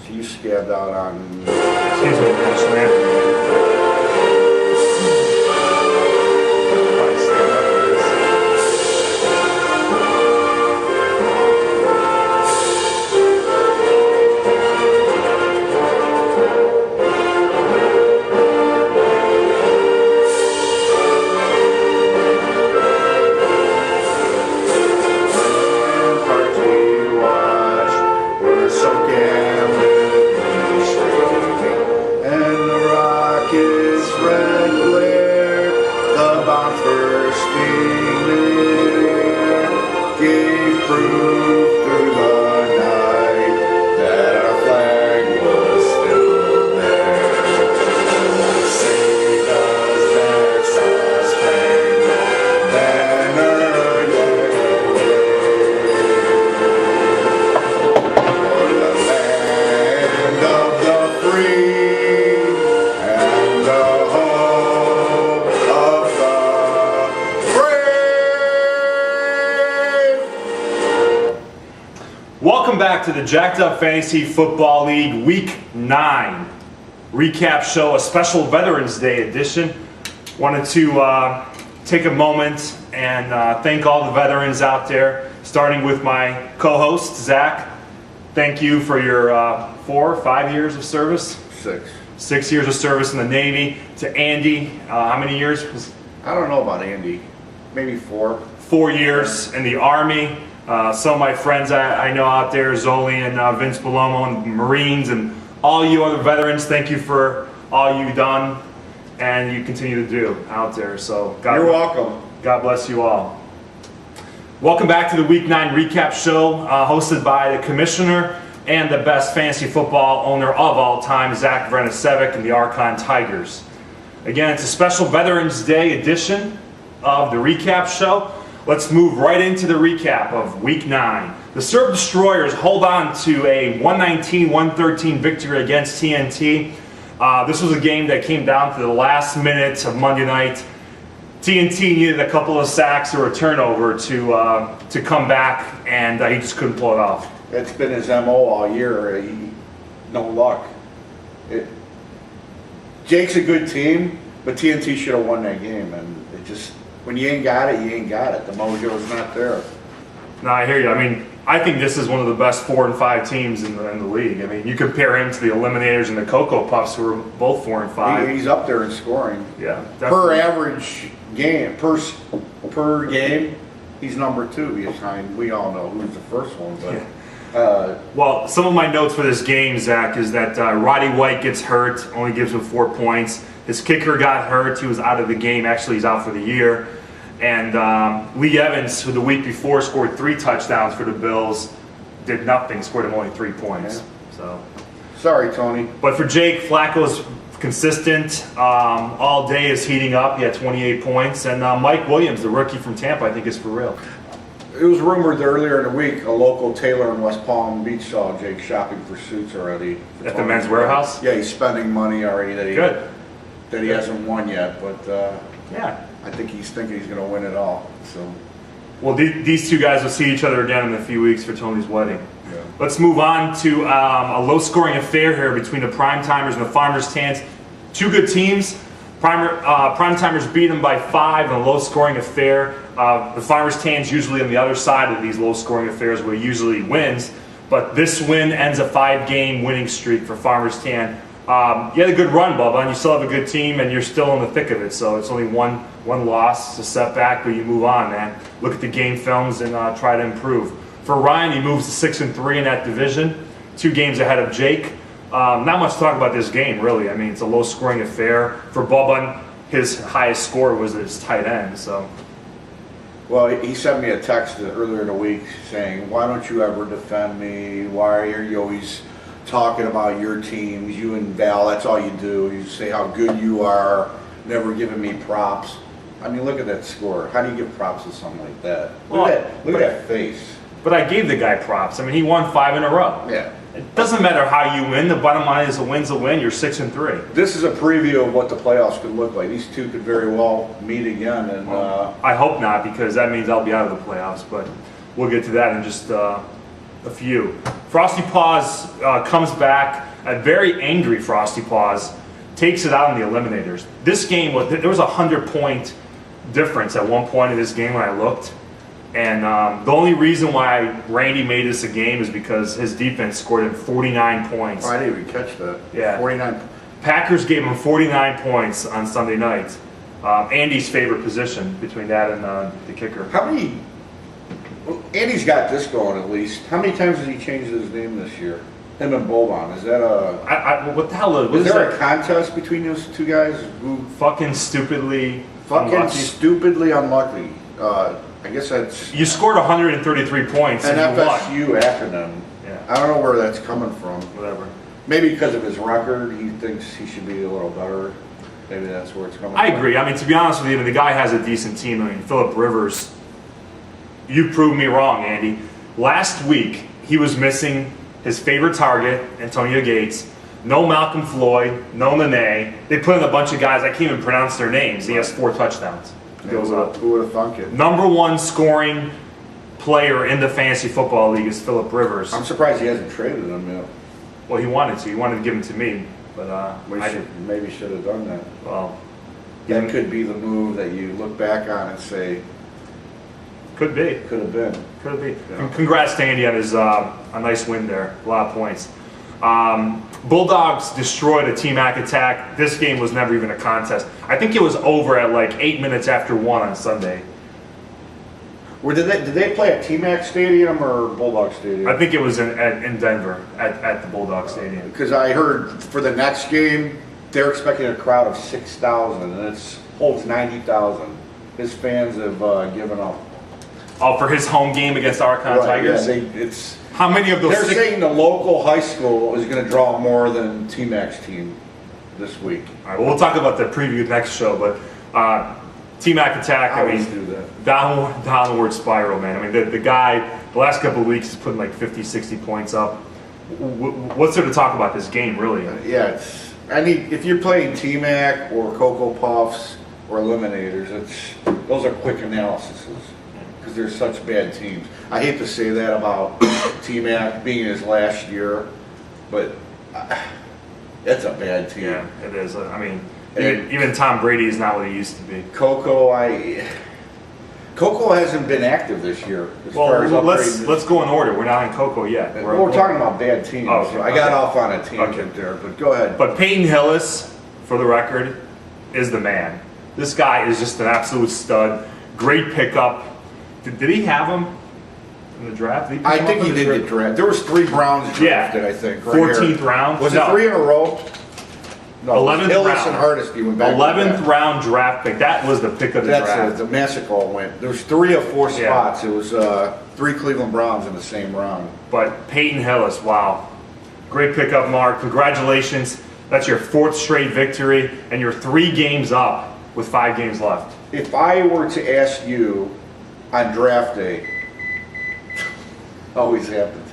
So you scabbed out on... Excuse me, National Anthem. Probably stand up for this. Welcome back to the Jacked Up Fantasy Football League Week 9 recap show, a special Veterans Day edition. Wanted to take a moment and thank all the veterans out there, starting with my co-host, Zach. Thank you for your 4 or 5 years of service? 6. 6 years of service in the Navy. To Andy, how many years? I don't know about Andy. Maybe 4. 4 years in the Army. Some of my friends I know out there, Zoli and Vince Palomo and Marines, and all you other veterans, thank you for all you've done and you continue to do out there. So You're welcome. God bless you all. Welcome back to the Week 9 recap show, hosted by the Commissioner and the best fantasy football owner of all time, Zach Vranisevic and the Archon Tigers. Again, it's a special Veterans Day edition of the recap show. Let's move right into the recap of Week 9. The Serb Destroyers hold on to a 119-113 victory against TNT. This was a game that came down to the last minute of Monday night. TNT needed a couple of sacks or a turnover to come back, and he just couldn't pull it off. It's been his MO all year. No luck. Jake's a good team, but TNT should have won that game, and it just... When you ain't got it, you ain't got it. The mojo's not there. No, I hear you. I mean, I think this is one of the best 4 and 5 teams in the league. I mean, you compare him to the Eliminators and the Cocoa Puffs, who are both 4 and 5. He's up there in scoring. Yeah, definitely. Per average game, per game, he's number 2 behind. We all know who's the first one, but. Yeah. Well, some of my notes for this game, Zach, is that Roddy White gets hurt, only gives him 4 points. His kicker got hurt. He was out of the game. Actually, he's out for the year. And Lee Evans, who the week before scored 3 touchdowns for the Bills, did nothing, scored him only 3 points. Yeah. So, sorry, Tony. But for Jake, Flacco's consistent. All day is heating up. He had 28 points. And Mike Williams, the rookie from Tampa, I think is for real. It was rumored that earlier in the week, a local tailor in West Palm Beach saw Jake shopping for suits already. At the Men's Warehouse? Yeah, he's spending money already that he hasn't won yet, but yeah, I think he's thinking he's going to win it all. So, well, these two guys will see each other again in a few weeks for Tony's wedding. Yeah. Let's move on to a low-scoring affair here between the Prime Timers and the Farmers Tans. 2 good teams. Prime Timers beat them by 5 in a low-scoring affair. The Farmers Tans usually on the other side of these low-scoring affairs where he usually wins, but this win ends a 5-game winning streak for Farmers Tan. You had a good run, Bubba, and you still have a good team, and you're still in the thick of it. So it's only one loss, it's a setback, but you move on, man. Look at the game films and try to improve. For Ryan, he moves to 6-3 in that division, 2 games ahead of Jake. Not much to talk about this game, really. I mean, it's a low-scoring affair. For Bubba, his highest score was his tight end. So, well, he sent me a text earlier in the week saying, "Why don't you ever defend me? Why are you always talking about your teams, you and Val, that's all you do. You say how good you are, never giving me props." I mean, look at that score. How do you give props to something like that? Look at that face. But I gave the guy props. I mean, he won 5 in a row. Yeah. It doesn't matter how you win. The bottom line is a win's a win. You're 6-3. This is a preview of what the playoffs could look like. These two could very well meet again. And I hope not, because that means I'll be out of the playoffs. But we'll get to that in just a few. Frosty Paws comes back, a very angry Frosty Paws, takes it out on the Eliminators. This game, there was a 100-point difference at one point in this game when I looked. And the only reason why Randy made this a game is because his defense scored him 49 points. Oh, I didn't even catch that. Yeah. 49. Packers gave him 49 points on Sunday night. Andy's favorite position between that and the kicker. How many? Well, Andy's got this going at least. How many times has he changed his name this year? Him and Boban. Is that a? What the hell Is there a contest between those two guys? Who fucking stupidly unlucky. stupidly unlucky. I guess that's You scored 133 points an and you won. FSU acronym. Yeah. I don't know where that's coming from. Whatever. Maybe because of his record, he thinks he should be a little better. Maybe that's where it's coming I from. agree. I mean, to be honest with you, the guy has a decent team. I mean, Phillip Rivers, you proved me wrong, Andy. Last week, he was missing his favorite target, Antonio Gates. No Malcolm Floyd, no Nene. They put in a bunch of guys, I can't even pronounce their names. He has 4 touchdowns. Goes up. Who would have thunk it? Number 1 scoring player in the fantasy football league is Phillip Rivers. I'm surprised he hasn't traded him yet. Well, he wanted to. He wanted to give him to me, but Maybe should have done that. Well, That could be the move that you look back on and say, could be. could have been. Could be. Yeah. Congrats to Andy on his a nice win there. A lot of points. Bulldogs destroyed a T-Mac attack. This game was never even a contest. I think it was over at like 8 minutes after 1 on Sunday. Did they play at T-Mac Stadium or Bulldog Stadium? I think it was in Denver at the Bulldog Stadium. Because I heard for the next game, they're expecting a crowd of 6,000, and it holds 90,000. His fans have given up. Oh, for his home game against Archon Tigers? Yeah, How many of those? they're saying the local high school is going to draw more than T-Mac's team this week. All right, well, we'll talk about the preview next show, but T-Mac attack, I I always mean, do that. downward spiral, man. I mean, the guy, the last couple of weeks, is putting like 50, 60 points up. What's there to talk about this game, really? Yeah, if you're playing T-Mac or Cocoa Puffs or Eliminators, those are quick analyses because they're such bad teams. I hate to say that about T-Mac being his last year, but it's a bad team. Yeah, it is. I mean, even Tom Brady is not what he used to be. Coco hasn't been active this year. As far as Well, upgrading. let's go in order. We're not in Coco yet. We're talking about bad teams. Oh, okay. I got off on a tangent there, but go ahead. But Peyton Hillis, for the record, is the man. This guy is just an absolute stud. Great pickup. Did he have him in the draft? I think he did get drafted. There was 3 Browns drafted, I think. Right 14th here. round. Was No. it 3 in a row? No, 11th Hillis round. and Hardesty went back. 11th round draft pick. That was the pick of the That's draft. the Massacre went. There was 3 of 4 Yeah. spots. It was 3 Cleveland Browns in the same round. But Peyton Hillis, wow. Great pickup, Mark. Congratulations. That's your 4th straight victory, and you're 3 games up with 5 games left. If I were to ask you on draft day, always happens.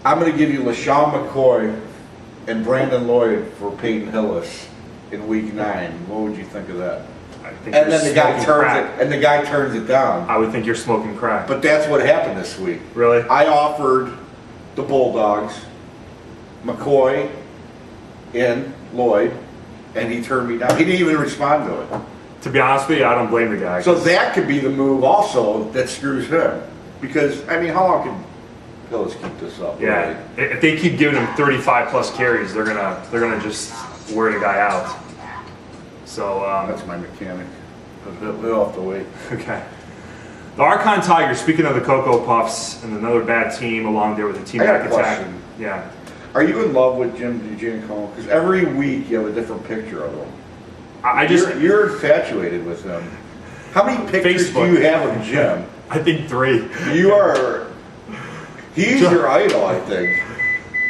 I'm going to give you LaShawn McCoy and Brandon Lloyd for Peyton Hillis in week 9. What would you think of that? I think And you're then the guy smoking turns crack. it, and the guy turns it down. I would think you're smoking crack. But that's what happened this week. Really? I offered the Bulldogs McCoy and Lloyd, and he turned me down. He didn't even respond to it. To be honest with you, I don't blame the guy. So that could be the move also that screws him. Because, I mean, how long can Hillis keep this up? Yeah, Really? if they keep giving him 35 plus carries, they're gonna just wear the guy out. So That's my mechanic. He'll have to wait. okay. The Archon Tigers. Speaking of the Cocoa Puffs and another bad team along there with the Team I got a Mac attack. question. Yeah. Are you in love with Jim DeGiacomo? Because every week you have a different picture of him. I just You're infatuated with him. How many pictures Facebook. do you have of Jim? I think 3. He's your idol, I think.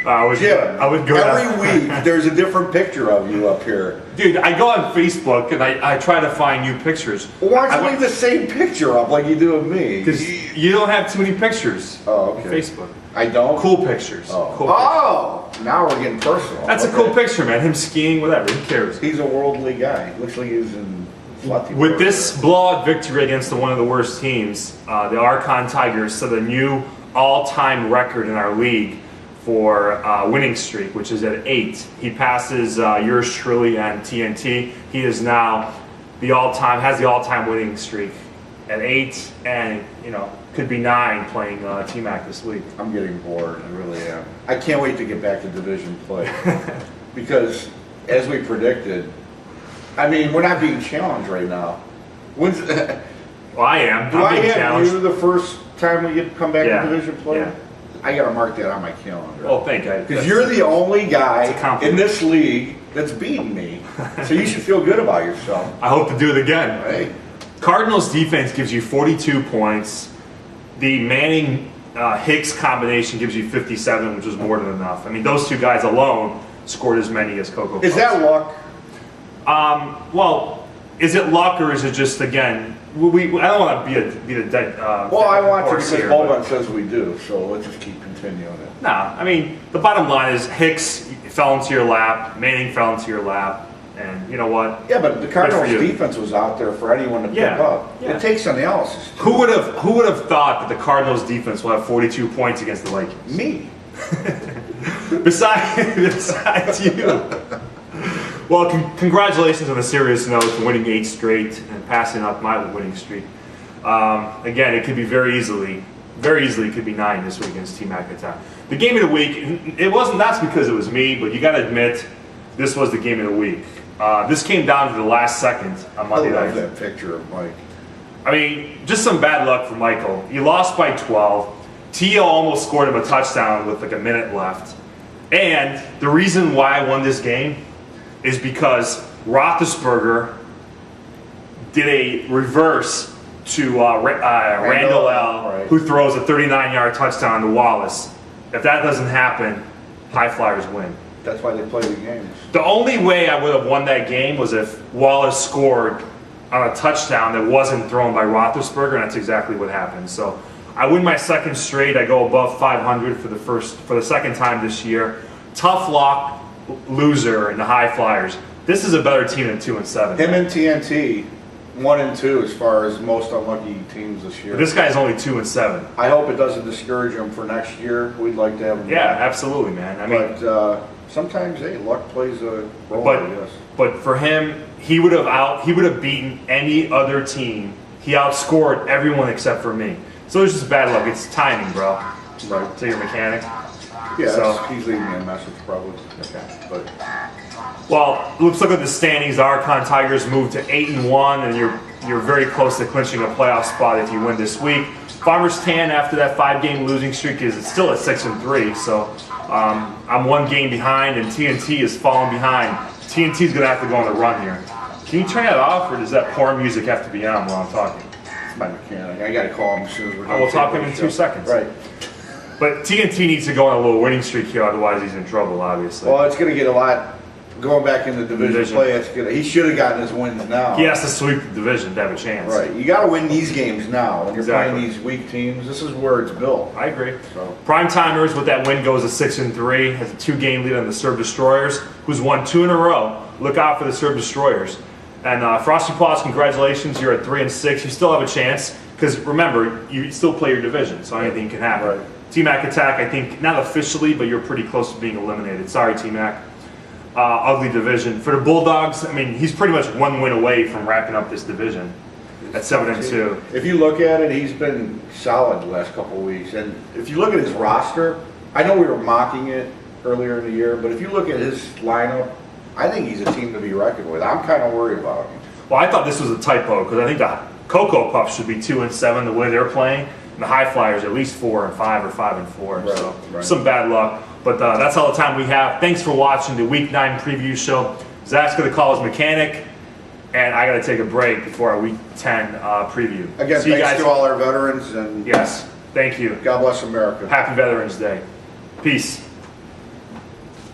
I would go every down. week there's a different picture of you up here. Dude, I go on Facebook and I try to find new pictures. Well, why don't you leave the same picture up like you do of me? Because you don't have too many pictures Oh, on okay. Facebook. I don't? Cool pictures. Oh, Cool pictures. oh now we're getting personal. That's a Okay. cool picture, man. Him skiing, whatever. Who cares? He's a worldly guy. Looks like he's in With this blowout victory against one of the worst teams, the Archon Tigers set a new all-time record in our league for winning streak, which is at 8. He passes yours truly and TNT. He is now has the all-time winning streak at 8, and could be 9 playing T-Mac this week. I'm getting bored, I really am. I can't wait to get back to division play. Because, as we predicted, I mean, we're not being challenged right now. Well, I am. Do I'm I being have challenged. you the first time we get to come back Yeah, to division play? yeah. I gotta mark that on my calendar. Well, thank you. Because you're the only It's a guy compliment. in this league that's beaten me. So you should feel good about yourself. I hope to do it again. Right? Cardinals defense gives you 42 points. The Manning Hicks combination gives you 57, which is more than enough. I mean, those two guys alone scored as many as Coco. Is Puffs. that luck? Well, is it luck or is it just again? I don't want to be the dead. Well, I want to horse because here, Boban but- says we do, so let's just keep continuing it. Nah, I mean the bottom line is Hicks fell into your lap, Manning fell into your lap, and you know what? Yeah, but the Cardinals' you. defense was out there for anyone to pick Yeah, up. yeah. It takes analysis. too. Who would have thought that the Cardinals defense will have 42 points against the Vikings? Me. Besides you. Well, congratulations on a serious note for winning 8 straight and passing up my winning streak. Again, it could be very easily could be 9 this week against Team Attack. The game of the week, it wasn't, that's because it was me, but you got to admit, this was the game of the week. This came down to the last second on I Monday love night. that picture of Mike. I mean, just some bad luck for Michael. He lost by 12. T.O. almost scored him a touchdown with like a minute left. And the reason why I won this game is because Roethlisberger did a reverse to Randall L., right. who throws a 39-yard touchdown to Wallace. If that doesn't happen, High Flyers win. That's why they play the games. The only way I would have won that game was if Wallace scored on a touchdown that wasn't thrown by Roethlisberger, and that's exactly what happened. So I win my second straight. I go above 500 for the second time this year. Tough luck loser in the High Flyers. This is a better team than 2-7. Him and TNT, 1 and 2 as far as most unlucky teams this year. But this guy's only 2-7. I hope it doesn't discourage him for next year. We'd like to have him. Yeah, back. absolutely, man. I mean, But sometimes, hey, luck plays a role. I guess. but for him, he would have beaten any other team. He outscored everyone except for me. So it's just bad luck. It's timing, bro. Right. To your mechanic. Yeah, So- he's leaving me a message probably. Okay. But Well, let's look at the standings. The Archon Tigers moved to 8-1, and you're very close to clinching a playoff spot if you win this week. Farmers Tan, after that 5-game losing streak, is still at 6-3. So I'm 1 game behind, and TNT is falling behind. TNT's gonna have to go on the run here. Can you turn that off, or does that porn music have to be on while I'm talking? it's my mechanic. I got to call him as soon as we're done. I will talk to him in taping 2 the show. seconds. Right. But TNT needs to go on a little winning streak here, otherwise he's in trouble, obviously. Well, it's going to get a lot. Going back into division Division. play, it's gonna. He should have gotten his wins now. He has to sweep the division to have a chance. Right. You got to win these games now. When you're Exactly. playing these weak teams, this is where it's built. I agree. So. Prime Timers with that win goes to 6-3, has a 2-game lead on the Serb Destroyers, who's won 2 in a row. Look out for the Serb Destroyers. And Frosty Paws, congratulations, you're at 3-6. You still have a chance, because remember, you still play your division, so anything can happen. Right. T-Mac Attack, I think, not officially, but you're pretty close to being eliminated. Sorry, T-Mac. Ugly division. For the Bulldogs, I mean, he's pretty much 1 win away from wrapping up this division at 7-2. If you look at it, he's been solid the last couple of weeks. And if you look at his roster, I know we were mocking it earlier in the year, but if you look at his lineup, I think he's a team to be reckoned with. I'm kind of worried about him. Well, I thought this was a typo because I think the Cocoa Puffs should be 2-7 the way they're playing, and the High Flyers at least 4-5 or 5-4. Right, So right. some bad luck, but that's all the time we have. Thanks for watching the Week 9 preview show. Zach's going to call his mechanic, and I got to take a break before our Week 10 preview. Again, See you thanks guys. to all our veterans, and Yes, thank you. God bless America. Happy Veterans Day. Peace.